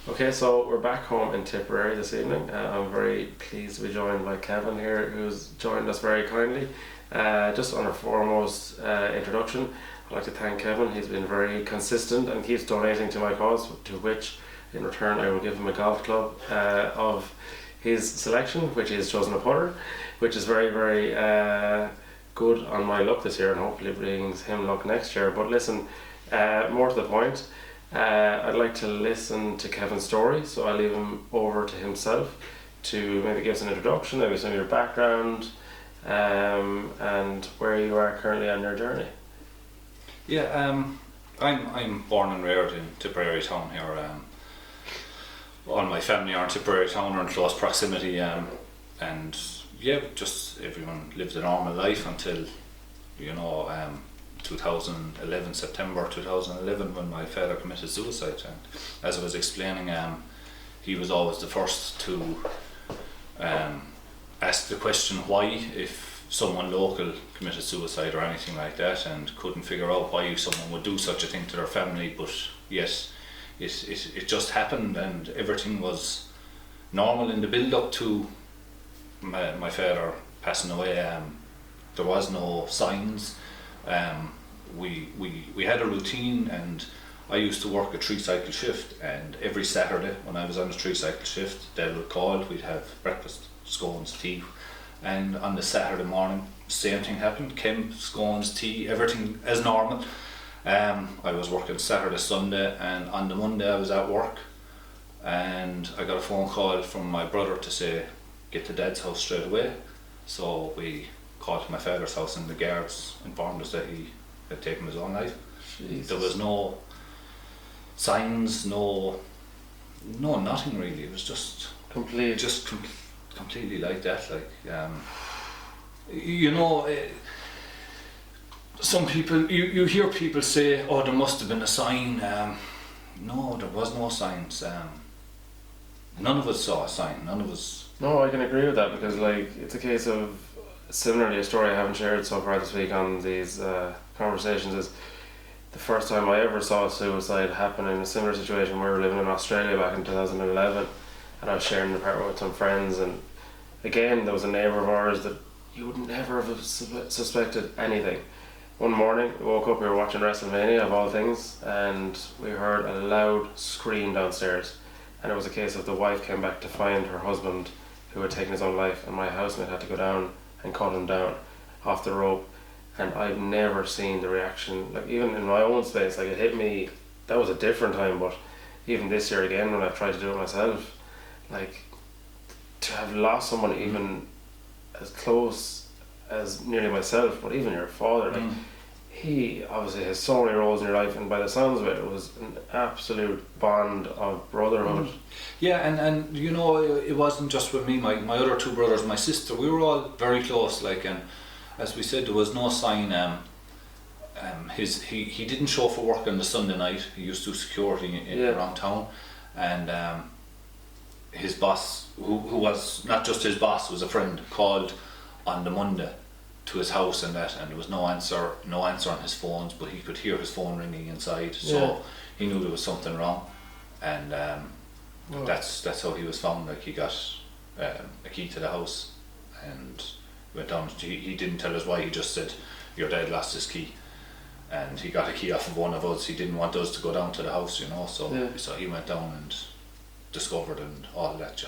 Okay, so we're back home in Tipperary this evening. I'm very pleased to be joined by Kevin here, who's joined us very kindly. Just on a foremost introduction, I'd like to thank Kevin. He's been very consistent and keeps donating to my cause, to which in return I will give him a golf club of his selection, which is chosen a putter, which is very, very good on my luck this year and hopefully brings him luck next year. But listen, more to the point, I'd like to listen to Kevin's story, so I'll leave him over to himself to maybe give us an introduction, maybe some of your background, and where you are currently on your journey. Yeah, I'm born and reared in Tipperary town here. All my family are in Tipperary town, or in close proximity, and yeah, just everyone lived a normal life until 2011, September 2011, when my father committed suicide. And as I was explaining, he was always the first to ask the question why, if someone local committed suicide or anything like that, and couldn't figure out why someone would do such a thing to their family, but yes, it just happened, and everything was normal in the build up to my father passing away. There was no signs. We had a routine, and I used to work a 3-cycle shift, and every Saturday when I was on a 3-cycle shift, Dad would call, we'd have breakfast, scones, tea, and on the Saturday morning same thing happened, came scones, tea, everything as normal. I was working Saturday, Sunday, and on the Monday I was at work, and I got a phone call from my brother to say get to Dad's house straight away. So we called my father's house, and the guards informed us that he had taken his own life. Jesus. There was no signs, no nothing really. It was just completely like that. Some people, you hear people say, oh, there must have been a sign. No, there was no signs. None of us saw a sign. None of us. No, I can agree with that, because it's a case of, similarly, a story I haven't shared so far this week on these conversations is the first time I ever saw suicide happen in a similar situation. We were living in Australia back in 2011, and I was sharing an apartment with some friends, and again there was a neighbour of ours that you would never have suspected anything. One morning we woke up, we were watching WrestleMania of all things, and we heard a loud scream downstairs, and it was a case of the wife came back to find her husband who had taken his own life, and my housemate had to go down and cut him down off the rope. And I've never seen the reaction, even in my own space, it hit me. That was a different time, but even this year again when I've tried to do it myself, to have lost someone even as close as nearly myself, but even your father, he obviously has so many roles in your life, and by the sounds of it, it was an absolute bond of brotherhood. Yeah, and it wasn't just with me, my other two brothers, my sister, we were all very close, and as we said, there was no sign. He didn't show for work on the Sunday night. He used to do security around town, and his boss, who was not just his boss, was a friend, called on the Monday to his house, and there was no answer on his phones, but he could hear his phone ringing inside, so he knew there was something wrong, and that's how he was found. He got a key to the house and went down. He didn't tell us why, he just said your dad lost his key, and he got a key off of one of us. He didn't want us to go down to the house, so he went down and discovered and all that,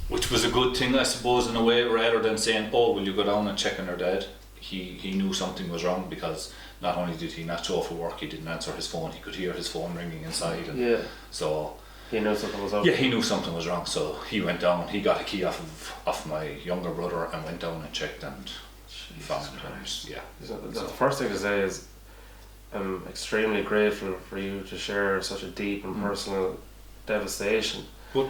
which was a good thing, I suppose, in a way, rather than saying, oh, will you go down and check on your dad. He knew something was wrong, because not only did he not show up for work, he didn't answer his phone, he could hear his phone ringing inside, and so he knew something was up. Yeah, he knew something was wrong, so he went down, he got a key off my younger brother and went down and checked, and found him. The first thing to say is I'm extremely grateful for you to share such a deep and personal devastation. But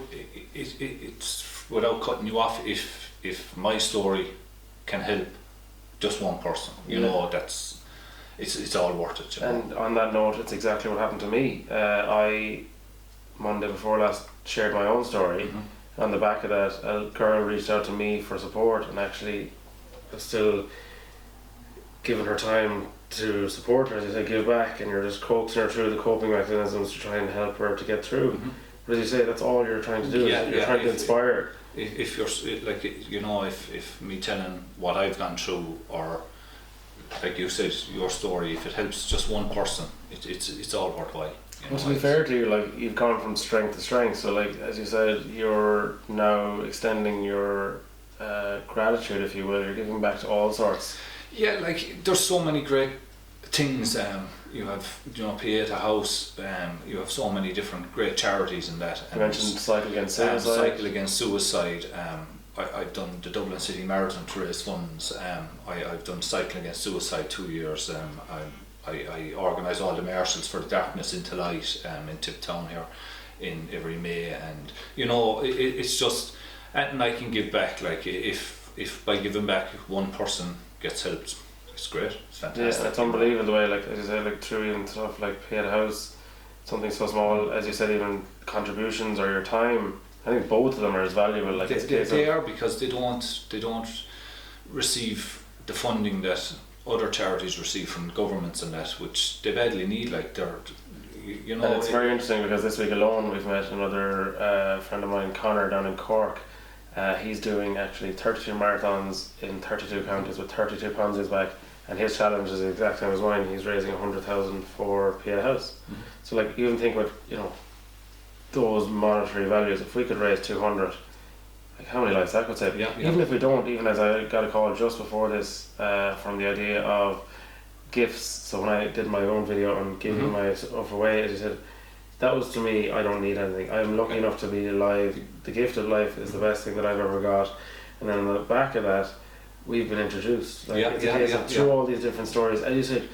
it's, without cutting you off, if my story can help just one person, that's it's all worth it. And on that note, it's exactly what happened to me. I, Monday before last, shared my own story. On the back of that, a girl reached out to me for support, and actually still given her time to support her, as you say, give back, and you're just coaxing her through the coping mechanisms to try and help her to get through. Mm-hmm. But as you say, that's all you're trying to do. You're trying to inspire. If you're like, you know, if me telling what I've gone through, or like you said, your story, if it helps just one person, it's all worthwhile. Well, to be fair to you, like, you've gone from strength to strength. So, like, as you said, you're now extending your gratitude, if you will. You're giving back to all sorts. Yeah, like, there's so many great things. You have, you know, Pieta House. You have so many different great charities in that. You mentioned Cycle Against Suicide. Cycle Against Suicide. I've done the Dublin City Marathon to raise funds. I've done Cycling Against Suicide 2 years. I organise all the marshals for Darkness into Light in Tiptown here in every May, and you know, it's just, and I can give back. Like, if by giving back one person gets helped, it's great. It's fantastic. Yeah, it's unbelievable the way, like, as you said, like, through even stuff like Pieta House, something so small, as you said, even contributions or your time. I think both of them are as valuable. Like, they are, because they don't receive the funding that other charities receive from governments and that, which they badly need. Like, they're, you know. And it's very interesting because this week alone we've met another friend of mine, Connor, down in Cork. He's doing actually 32 marathons in 32 counties with 32 pounds in his back, and his challenge is the exact same as mine. He's raising 100,000 for Pieta House. Mm-hmm. So, like, even think about, you know, those monetary values. If we could raise 200, like, how many lives that could save? Yeah. Even if we don't, even as I got a call just before this from the idea of gifts. So when I did my own video on giving my stuff away, as you said, that was, to me, I don't need anything. I'm lucky enough to be alive. The gift of life is the best thing that I've ever got. And then on the back of that, we've been introduced. Like, it's a case of through all these different stories. As you said,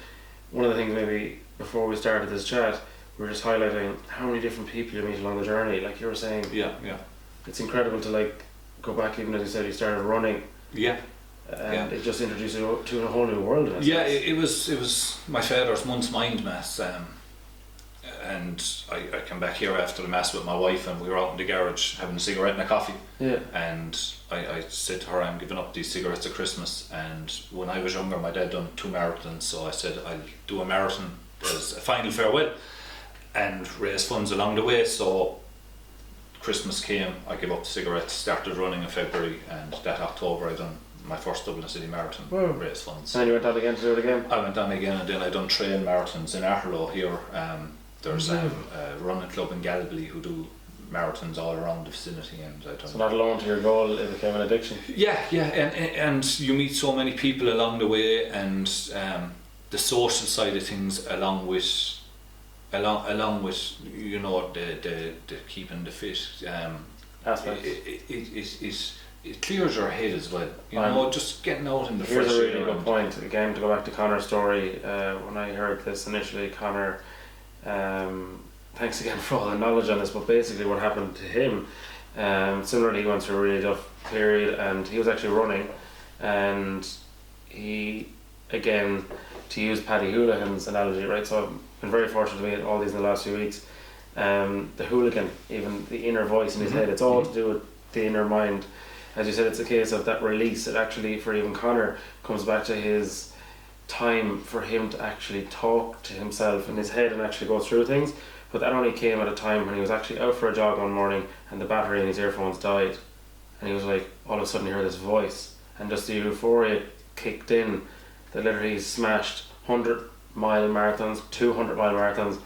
one of the things maybe before we started this chat, we were just highlighting how many different people you meet along the journey. Like you were saying, it's incredible to, like, go back, even as you said, you started running. And it just introduced you to a whole new world. It was my father's month's mind mass. And I came back here after the mass with my wife, and we were out in the garage having a cigarette and a coffee. And I said to her, I'm giving up these cigarettes at Christmas. And when I was younger, my dad done 2 marathons, so I said I'll do a marathon as a final farewell and raise funds along the way. So Christmas came, I gave up the cigarettes, started running in February, and that October I done my first Dublin City Marathon, raise funds. And you went on again to do it again? I went on again, and then I done trail marathons in Aherlow here. There's a running club in Galway who do marathons all around the vicinity, and I done. So not alone to your goal, it became an addiction. And you meet so many people along the way, and the social side of things along with you know, the keeping the fit aspect. It clears your head as well. You know, just getting out in the fresh air. Here's a really good point. Again, to go back to Connor's story, when I heard this initially, Connor, thanks again for all the knowledge on this, but basically what happened to him, similarly, he went through a really tough period, and he was actually running, and he, again, to use Paddy Houlihan's analogy, right, so I've been very fortunate to meet all these in the last few weeks, the hooligan, even the inner voice in his head, it's all to do with the inner mind. As you said, it's a case of that release. It actually, for even Connor, comes back to his time for him to actually talk to himself in his head and actually go through things. But that only came at a time when he was actually out for a jog one morning and the battery in his earphones died, and he was like, all of a sudden he heard this voice, and just the euphoria kicked in. That literally smashed 100-mile marathons, 200-mile marathons.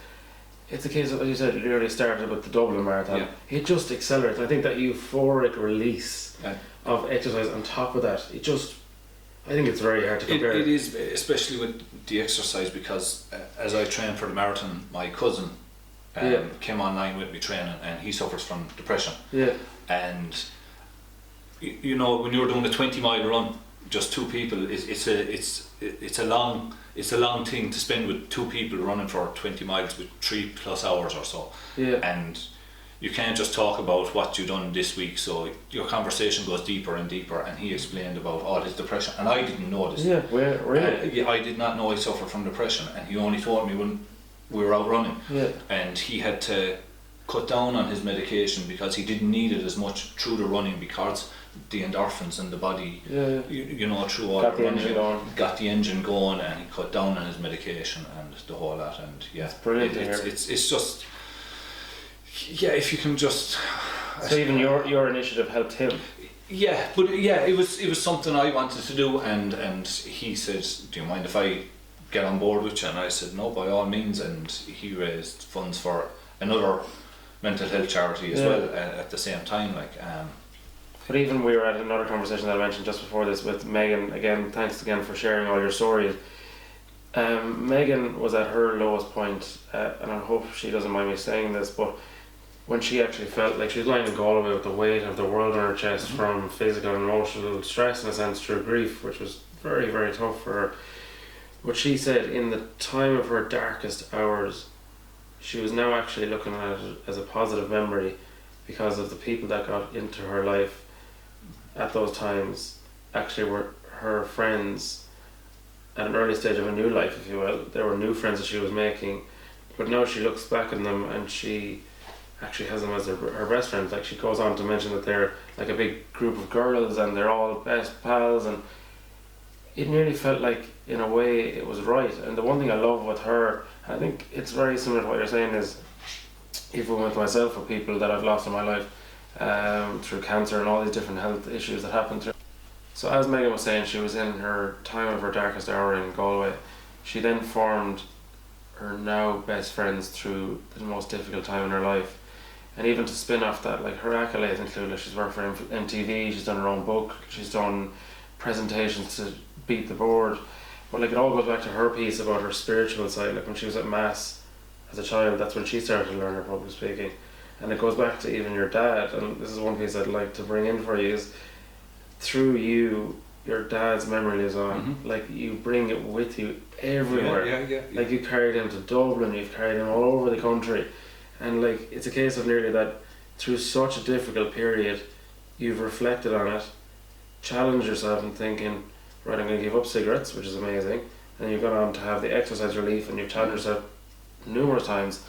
It's a case of, as you said, it literally started with the Dublin Marathon. It just accelerates. I think that euphoric release of exercise on top of that, I think it's very hard to compare. It is, especially with the exercise, because as I trained for the marathon, my cousin came online with me training, and he suffers from depression. And you know, when you're doing a 20-mile run, just 2 people, it's a long thing to spend with 2 people running for 20 miles with 3+ hours or so. And you can't just talk about what you've done this week, so your conversation goes deeper and deeper, and he explained about all his depression, and I didn't know this. Really? I did not know he suffered from depression, and he only told me when we were out running. And he had to cut down on his medication because he didn't need it as much through the running, because the endorphins in the body, Yeah. you know, through all Got the running, engine going. got the engine going, and he cut down on his medication and the whole lot. And yeah, It's brilliant to hear. it's just, yeah, if you can just. So even your initiative helped him. Yeah, but yeah, it was something I wanted to do, and he said, "Do you mind if I get on board with you?" And I said, "No, by all means." And he raised funds for another mental health charity as well at the same time, like. But even we were at another conversation that I mentioned just before this with Megan. Again, thanks again for sharing all your stories. Megan was at her lowest point, and I hope she doesn't mind me saying this, but when she actually felt like she was lying in Galway with the weight of the world on her chest from physical and emotional stress, in a sense, through grief, which was very, very tough for her. What she said, in the time of her darkest hours, she was now actually looking at it as a positive memory because of the people that got into her life at those times actually were her friends at an early stage of a new life, if you will. There were new friends that she was making, but now she looks back on them and she actually has them as her best friends. Like, she goes on to mention that they're like a big group of girls and they're all best pals, and it nearly felt like in a way it was right. And the one thing I love with her, and I think it's very similar to what you're saying, is even with myself, or people that I've lost in my life through cancer and all these different health issues that happened through. So as Megan was saying, she was in her time of her darkest hour in Galway. She then formed her now best friends through the most difficult time in her life. And even to spin off that, like, her accolades include, like, she's worked for MTV, she's done her own book, she's done presentations to beat the board. But like, it all goes back to her piece about her spiritual side. Like, when she was at mass as a child, that's when she started to learn her public speaking. And it goes back to even your dad, and this is one piece I'd like to bring in for you, is through you, your dad's memory lives on. Like, you bring it with you everywhere. Yeah. Like, you carried him to Dublin, you've carried him all over the country, and like, it's a case of nearly that through such a difficult period, you've reflected on it, challenged yourself in thinking, right, I'm going to give up cigarettes, which is amazing, and you've gone on to have the exercise relief, and you've challenged yourself numerous times,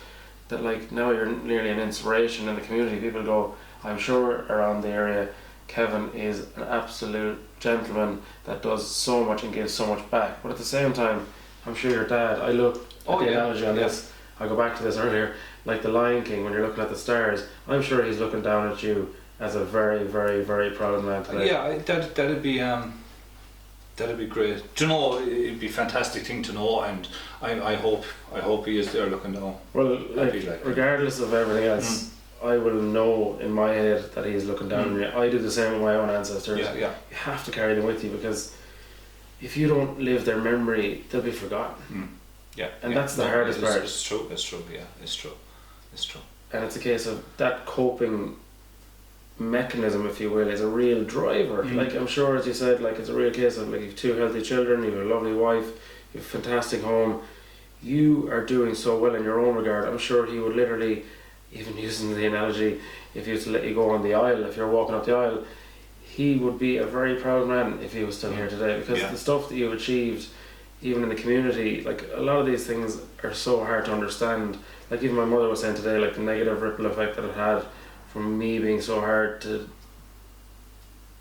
that like, now you're nearly an inspiration in the community. People go, I'm sure around the area, Kevin is an absolute gentleman that does so much and gives so much back. But at the same time, I'm sure your dad, I look at the analogy on this, I go back to this earlier, like the Lion King, when you're looking at the stars, I'm sure he's looking down at you as a very, very, very proud man today. Yeah, that'd be great. Do you know, it'd be a fantastic thing to know, and I hope he is there looking down. Well, like, regardless of everything else, I will know in my head that he's looking down on me. I do the same with my own ancestors. Yeah. You have to carry them with you, because if you don't live their memory, they'll be forgotten. Yeah. And that's the hardest part. It's true, yeah, it's true. And it's a case of that coping mechanism, if you will, is a real driver. Like, I'm sure, as you said, like, it's a real case of, like, you've 2 healthy children, you've a lovely wife, you've a fantastic home, you are doing so well in your own regard. I'm sure he would literally, even using the analogy, if he was to let you go on the aisle, if you're walking up the aisle, he would be a very proud man if he was still here today, because the stuff that you've achieved, even in the community, like, a lot of these things are so hard to understand. Like, even my mother was saying today, like, the negative ripple effect that it had from me being so hard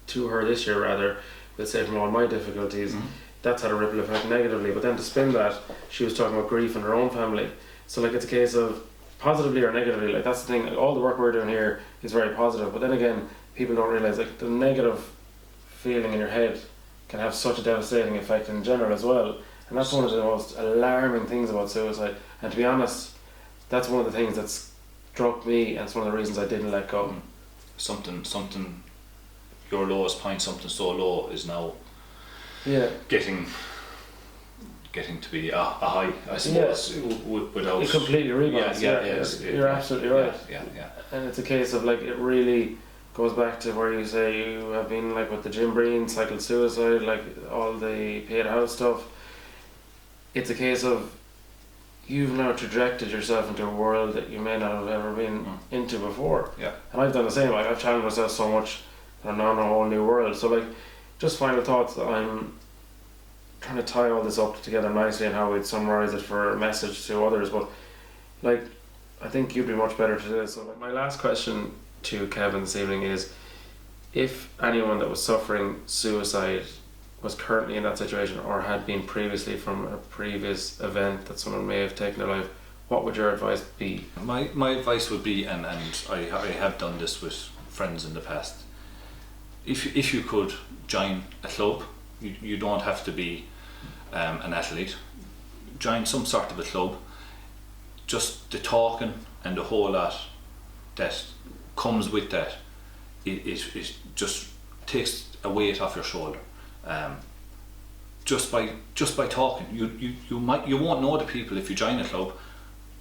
to her this year, rather, let's say, from all my difficulties, that's had a ripple effect negatively. But then to spin that, she was talking about grief in her own family. So like, it's a case of positively or negatively. Like, that's the thing, like, all the work we're doing here is very positive, but then again, people don't realise, like, the negative feeling in your head can have such a devastating effect in general as well. And that's one of the most alarming things about suicide. And to be honest, that's one of the things that's struck me, and it's one of the reasons I didn't let go. Something, your lowest point, something so low, is now getting to be a high, I suppose. Without it completely rebounds. You're absolutely right. Yeah. And it's a case of, like, it really goes back to where you say you have been, like, with the Jim Breen cycle suicide, like all the paid house stuff. It's a case of you've now trajected yourself into a world that you may not have ever been into before. Yeah. And I've done the same. Like, I've challenged myself so much that I'm now in a whole new world. So, like, just final thoughts that I'm trying to tie all this up together nicely and how we'd summarise it for a message to others. But, like, I think you'd be much better to do this. So, like, my last question to Kevin this evening is, if anyone that was suffering suicide was currently in that situation or had been previously from a previous event that someone may have taken their life, what would your advice be? My advice would be, and I have done this with friends in the past, if you could join a club, you don't have to be an athlete, join some sort of a club. Just the talking and the whole lot that comes with that, it just takes a weight off your shoulder. Just by talking, you won't know the people. If you join a club,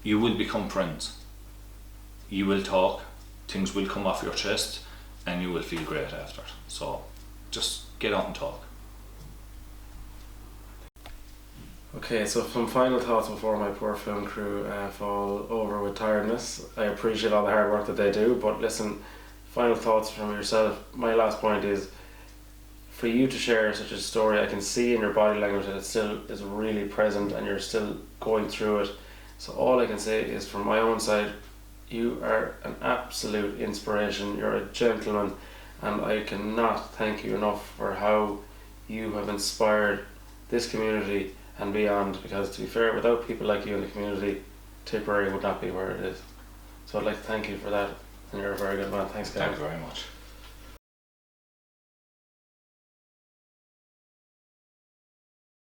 you will become friends. You will talk, things will come off your chest, and you will feel great after. So just get out and talk. Okay, so some final thoughts before my poor film crew fall over with tiredness. I appreciate all the hard work that they do, but listen, final thoughts from yourself. My last point is, for you to share such a story, I can see in your body language that it still is really present and you're still going through it. So all I can say is, from my own side, you are an absolute inspiration. You're a gentleman, and I cannot thank you enough for how you have inspired this community and beyond, because to be fair, without people like you in the community, Tipperary would not be where it is. So I'd like to thank you for that, and you're a very good man. Thanks, guys. Thank you very much.